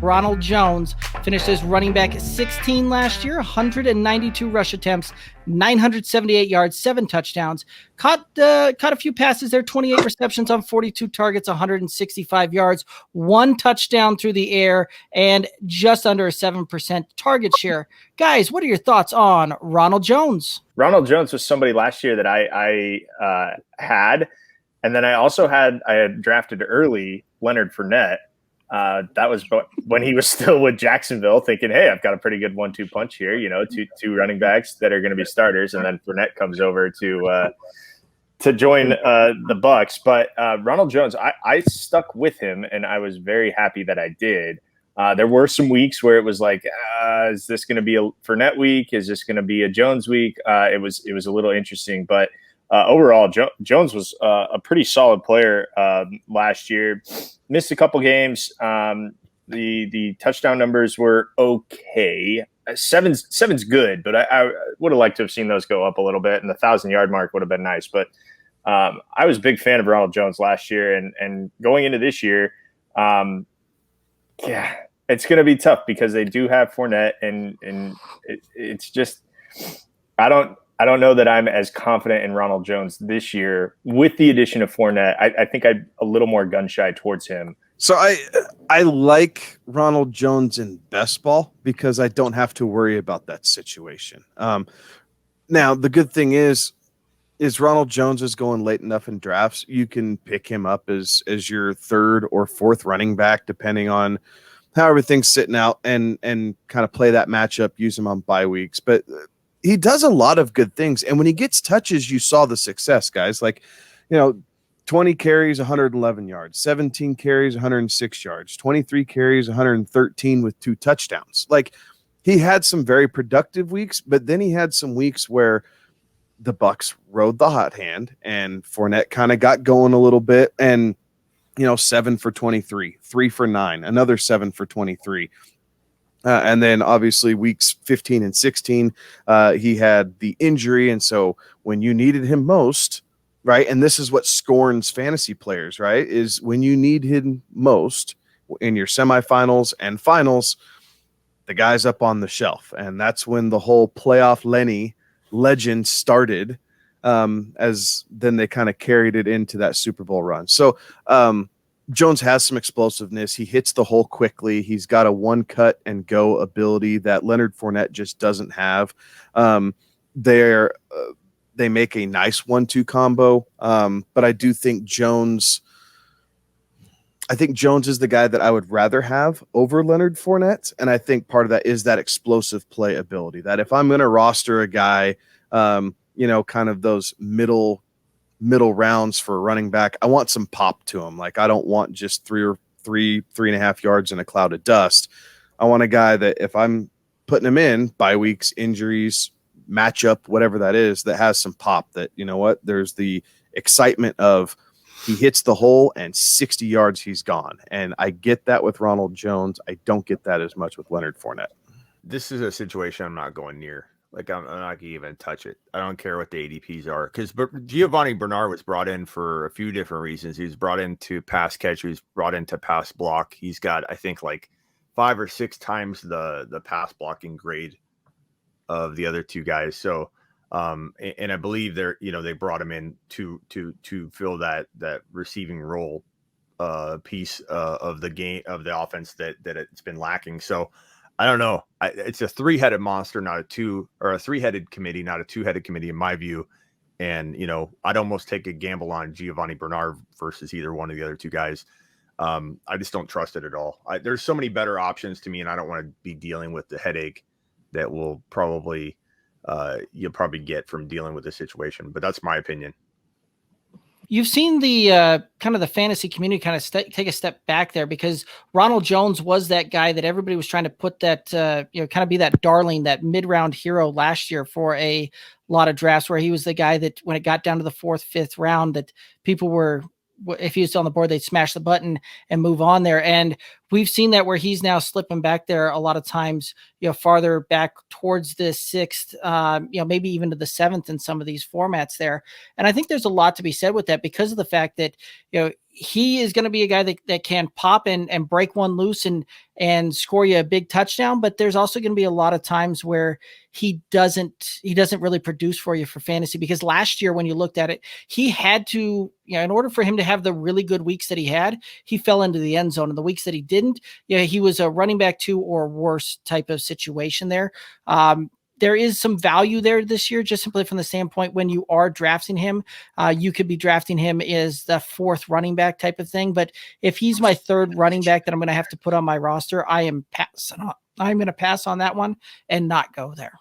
Ronald Jones finished as running back 16 last year, 192 rush attempts, 978 yards, 7 touchdowns. Caught a few passes there, 28 receptions on 42 targets, 165 yards, 1 touchdown through the air, and just under a 7% target share. Guys, what are your thoughts on Ronald Jones? Ronald Jones was somebody last year that I had, and then I had drafted early Leonard Fournette. That was when he was still with Jacksonville, thinking, hey, I've got a pretty good 1-2 punch here, two running backs that are going to be starters. And then Fournette comes over to join the Bucs. But Ronald Jones, I stuck with him, and I was very happy that I did. There were some weeks where it was like, is this going to be a Fournette week? Is this going to be a Jones week? It was a little interesting, but overall, Jones was a pretty solid player last year. Missed a couple games. The touchdown numbers were okay. Seven's good, but I would have liked to have seen those go up a little bit, and the 1,000-yard mark would have been nice. But I was a big fan of Ronald Jones last year, and going into this year, it's going to be tough because they do have Fournette, and it's just I don't know that I'm as confident in Ronald Jones this year with the addition of Fournette. I think I'm a little more gun shy towards him. So I like Ronald Jones in best ball because I don't have to worry about that situation. Now, the good thing is Ronald Jones is going late enough in drafts. You can pick him up as your third or fourth running back, depending on how everything's sitting out, and kind of play that matchup, use him on bye weeks. But he does a lot of good things. And when he gets touches, you saw the success, guys. 20 carries, 111 yards, 17 carries, 106 yards, 23 carries, 113 with 2 touchdowns. He had some very productive weeks, but then he had some weeks where the Bucs rode the hot hand and Fournette kind of got going a little bit, and 7 for 23, 3 for 9, another 7 for 23. And then obviously weeks 15 and 16, he had the injury. And so when you needed him most, right, and this is what scorns fantasy players, right, is when you need him most in your semifinals and finals, the guy's up on the shelf. And that's when the whole playoff Lenny legend started, as then they kind of carried it into that Super Bowl run. So Jones has some explosiveness. He hits the hole quickly. He's got a one cut and go ability that Leonard Fournette just doesn't have. They make a nice 1-2 combo. But I do think Jones is the guy that I would rather have over Leonard Fournette. And I think part of that is that explosive play ability, that if I'm going to roster a guy, kind of those middle rounds for a running back, I want some pop to him. I don't want just 3.5 yards in a cloud of dust. I want a guy that if I'm putting him in bye weeks, injuries, matchup, whatever that is, that has some pop, that, there's the excitement of he hits the hole and 60 yards, he's gone. And I get that with Ronald Jones. I don't get that as much with Leonard Fournette. This is a situation I'm not going near. I'm not going to even touch it. I don't care what the ADPs are, because Giovanni Bernard was brought in for a few different reasons. He was brought in to pass catch. He was brought in to pass block. He's got, I think, 5 or 6 times the pass blocking grade of the other two guys. So, and I believe they brought him in to fill that receiving role piece of the game, of the offense that it's been lacking. So, I don't know. It's a 3-headed monster, not a 2, or a 3-headed committee, not a 2-headed committee in my view. And, I'd almost take a gamble on Giovanni Bernard versus either one of the other two guys. I just don't trust it at all. There's so many better options to me, and I don't want to be dealing with the headache that will probably you'll probably get from dealing with this situation. But that's my opinion. You've seen the kind of the fantasy community kind of take a step back there, because Ronald Jones was that guy that everybody was trying to put that, kind of be that darling, that mid-round hero last year for a lot of drafts, where he was the guy that when it got down to the 4th, 5th round, that people were, if he was still on the board, they'd smash the button and move on there. And we've seen that where he's now slipping back there a lot of times, farther back towards the sixth, maybe even to the seventh in some of these formats there. And I think there's a lot to be said with that because of the fact that, he is going to be a guy that can pop and break one loose and score you a big touchdown. But there's also going to be a lot of times where he doesn't really produce for you for fantasy, because last year when you looked at it, he had to, in order for him to have the really good weeks that he had, he fell into the end zone. And the weeks that he didn't, he was a running back 2 or worse type of situation there. There is some value there this year, just simply from the standpoint when you are drafting him, you could be drafting him as the 4th running back type of thing. But if he's my 3rd running back that I'm going to have to put on my roster, I'm going to pass on that one and not go there.